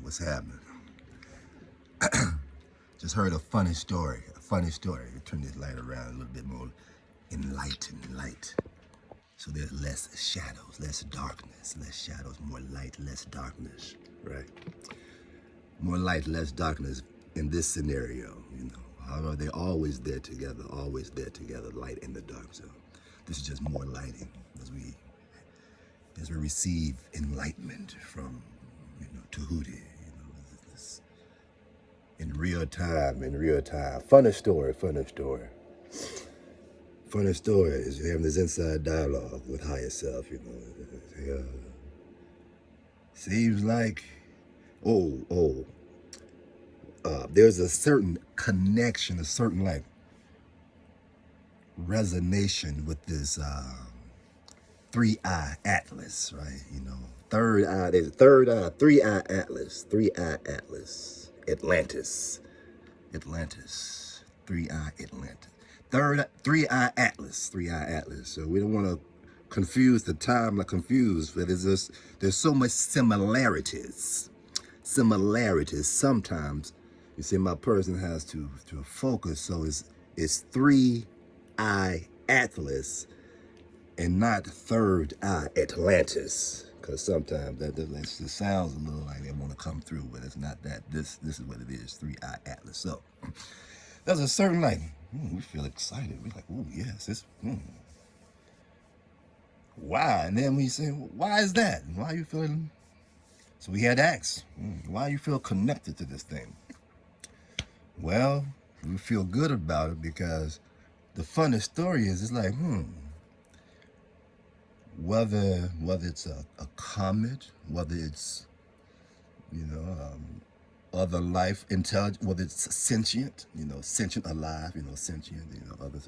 What's happening? Just heard a funny story. Turn this light around a little bit more. Enlightened light. So there's less shadows, less darkness, less shadows, more light, less darkness, right? More light, less darkness in this scenario, you know. However, they're always there together, light and the dark. So this is just more lighting as we receive enlightenment from, Tahuti, this, in real time. Funny story is you're having this inside dialogue with higher self, seems like, there's a certain connection, a certain like resonation with this three-eye atlas, right? Third eye, there's a third eye, three-eye atlas, Atlantis, three-eye Atlantis. Three-eye atlas. So we don't want to confuse the time, like confused, but there's so much similarities. Sometimes, you see, my person has to focus, so it's three-eye atlas and not third eye Atlantis, because sometimes that just sounds a little like they want to come through, but it's not that. This is what it is, three-eye atlas. So there's a certain like, we feel excited. We're like, oh yes, why? And then we say, why is that? Why are you feeling? So we had to ask, why you feel connected to this thing? Well, we feel good about it because the funny story is, it's like, whether it's a comet, whether it's, other life intelligent, whether it's sentient, sentient alive, sentient, others,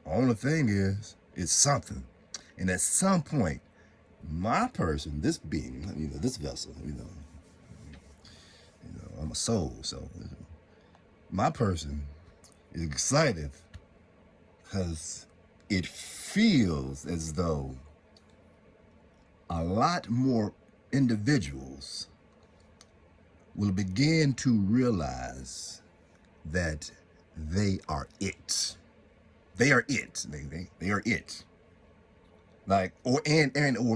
only thing is, it's something. And at some point, my person, this being, this vessel, I'm a soul, so my person is excited because it feels as though a lot more individuals will begin to realize that they are it. They are it. They are it. Like, or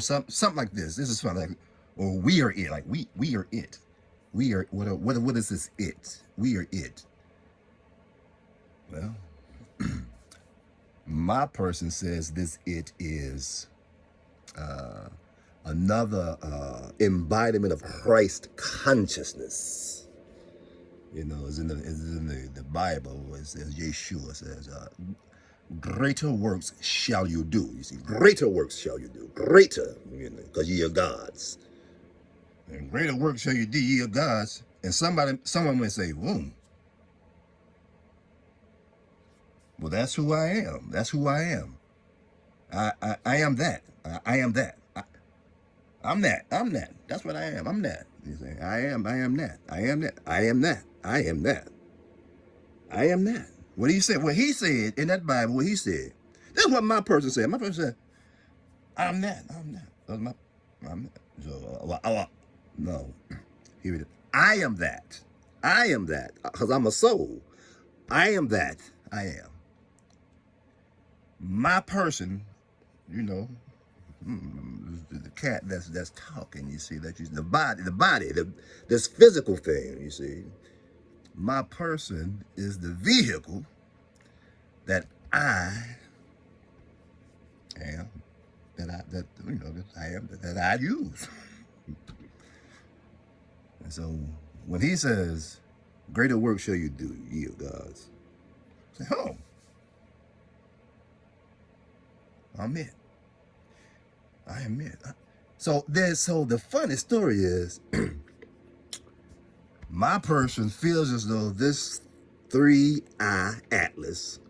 something like this. This is fun. Like, or we are it. Like we are it. We are what is this it? We are it. Well, my person says this it is another embodiment of Christ consciousness. It's in the Bible. It says, Yeshua says, greater works shall you do. You see, greater works shall you do. Greater, because ye are gods. And greater works shall you do, ye are gods. And someone may say, well, that's who I am. That's who I am. I am that. I am that. I'm that. That's what I am. I'm that. You say, I am that. I am that. I am that. I am that. I am that. What he said, he said in that Bible, what he said. That's what my person said. My person said, I'm that. I'm that. So, no. I am that. I am that. Because I'm a soul. I am that. I am. My person, the cat that's talking, you see, the body, this physical thing, you see. My person is the vehicle that I am, that I use. And so when he says, greater work shall you do, ye of gods, say, I'm it. I am it. So the funny story is, my person feels as though this three-eye atlas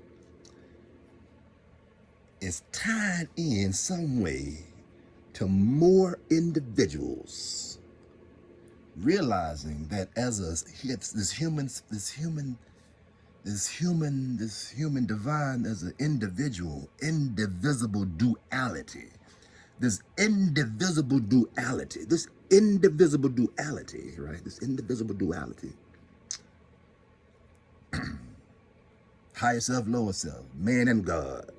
is tied in some way to more individuals, realizing that as this human divine as an individual, indivisible duality. This indivisible duality, this indivisible duality, right? This indivisible duality. Higher self, lower self, man and God.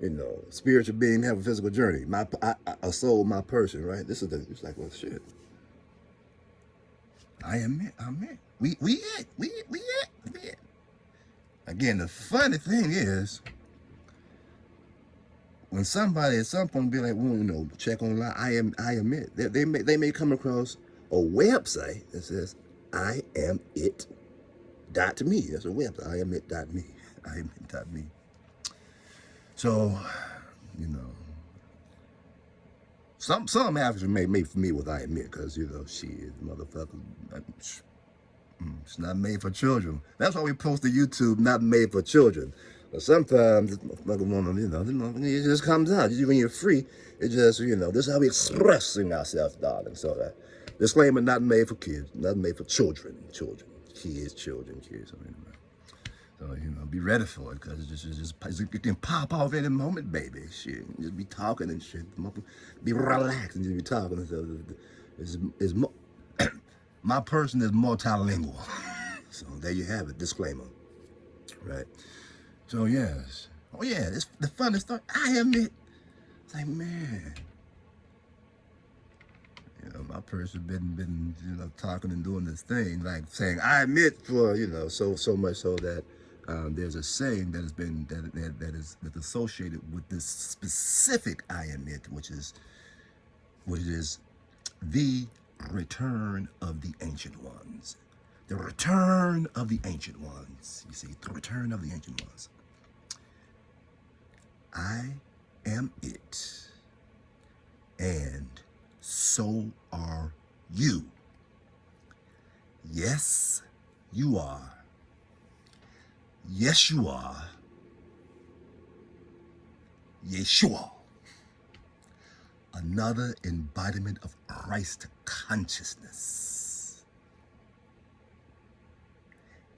You know, spiritual being have a physical journey. A soul, my person, right? This is it's like, well, shit. I'm it. We it. Again, the funny thing is, when somebody at some point be like, well, you know, check online, I am it. They may come across a website that says, I am it. .me. That's a website. I am it.me. I am it.me. So, you know, some Africans may be familiar with I am it, because, you know, shit, motherfucker, it's not made for children. That's why we post to YouTube, not made for children. But sometimes this motherfucker wanna, you know, it just comes out. When you're free, it just, you know, this is how we expressing ourselves, darling. So that disclaimer, not made for kids, not made for children. Kids. So, you know, be ready for it, because it can pop off any moment, baby. Shit, just be talking and shit. Be relaxed and just be talking. So my person is multilingual. So there you have it. Disclaimer, right? So yes. Oh yeah, it's the funniest story. I admit, it's like, man. You know, my person been you know, talking and doing this thing, like saying I admit for, you know, so much so that there's a saying that has been that's associated with this specific I admit, which is the return of the ancient ones. The return of the ancient ones. You see, the return of the ancient ones. I am it, and so are you. Yes, you are. Yes, you are. Yeshua. Another embodiment of Christ consciousness.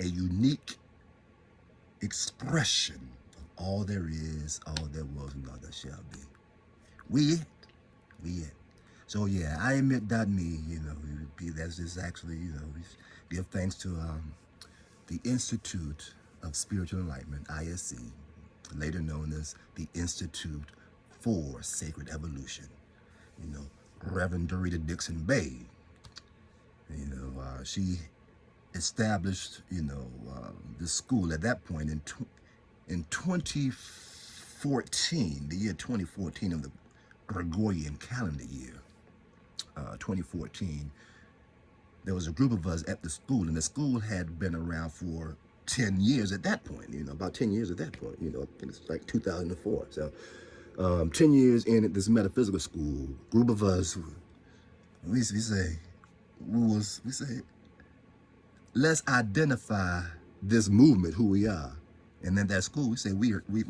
A unique expression of all there is, all there was, and all there shall be. We it. So yeah, I admit.me, you know, that's just actually, you know, give thanks to the Institute of Spiritual Enlightenment, ISE, later known as the Institute for Sacred Evolution. You know, Reverend Dorita Dixon Bay, you know, she established, you know, the school at that point in 2014, the year 2014 of the Gregorian calendar year, 2014. There was a group of us at the school, and the school had been around for 10 years at that point, you know, about 10 years at that point, you know, I think it's like 2004. So 10 years in at this metaphysical school, group of us, we say, let's identify this movement, who we are. And then that school, we say we are it.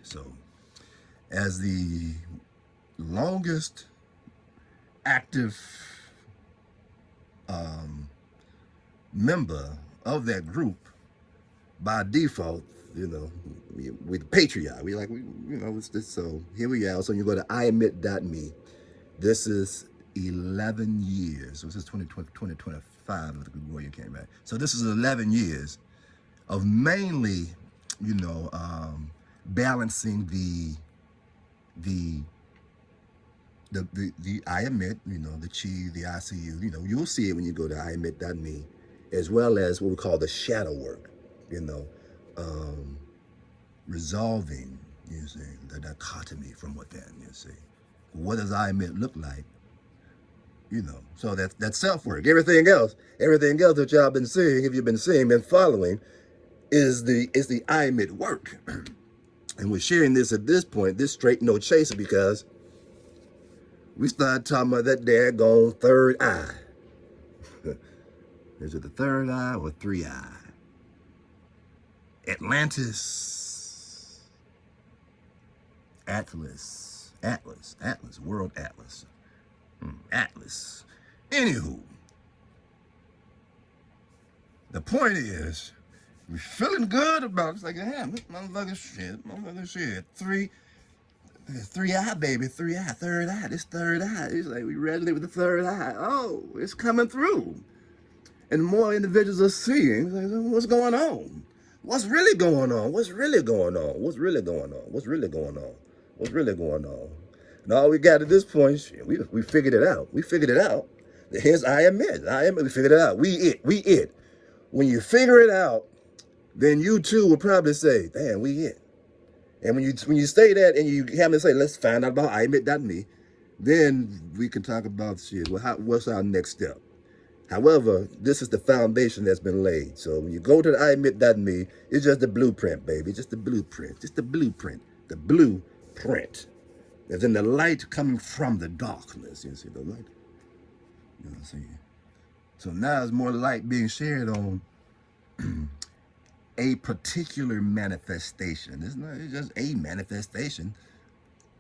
So as the longest active member of that group, by default, you know, we're the patriarch. You know, it's this. So here we are. So you go to iadmit.me. This is 11 years. So this is 2025 of the Gregorian came back. So this is 11 years of mainly, you know, balancing the I admit, you know, the chi, the ICU, you know, you'll see it when you go to iadmit.me, as well as what we call the shadow work, you know, resolving, you see, the dichotomy from within, you see. What does I admit look like? You know, so that's self-work. Everything else that y'all been seeing, if you've been seeing, been following, is the I admit work. And we're sharing this at this point, this straight no chaser, because we started talking about that daggone third eye. Is it the third eye or three eye? Atlantis. Atlas, World Atlas. Atlas. Anywho, the point is, we're feeling good about it. It's like, yeah, motherfucking shit. Three eye, baby, three eye, third eye, this third eye. It's like we resonate with the third eye. Oh, it's coming through. And more individuals are seeing, like, what's going on? What's really going on? What's really going on? What's really going on? What's really going on? What's really going on? And all we got at this point, we figured it out. We figured it out. Here's I admit. We figured it out. We it. When you figure it out, then you too will probably say, damn, we it. And when you say that and you have to say, let's find out about I admit.me, then we can talk about shit. Well, what's our next step? However, this is the foundation that's been laid. So when you go to the I admit.me, it's just the blueprint, baby. Just the blueprint. Just the blueprint. The blueprint. There's in the light coming from the darkness. You see the light? You know what I'm saying? So now there's more light being shared on a particular manifestation. It's just a manifestation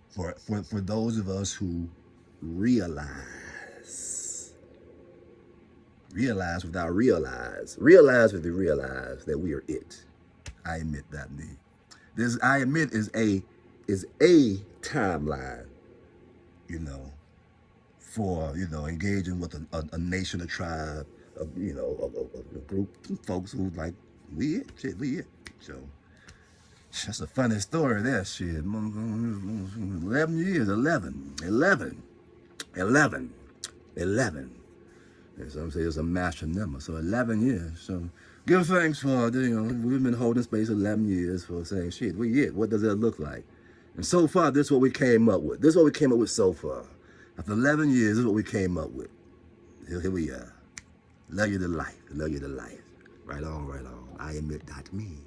for those of us who realize without realize with the realize that we are it. I admit.me. This I admit is a timeline, you know, for, you know, engaging with a nation, a tribe, a group of folks who like, we it. So that's a funny story there, shit. 11 years, 11. And some say it's a master number, so 11 years. So give thanks for, we've been holding space 11 years for saying, shit, we it. What does that look like? And so far, this is what we came up with. This is what we came up with so far. After 11 years, this is what we came up with. Here we are. Love you to life. Love you to life. Right on, right on. I admit.me.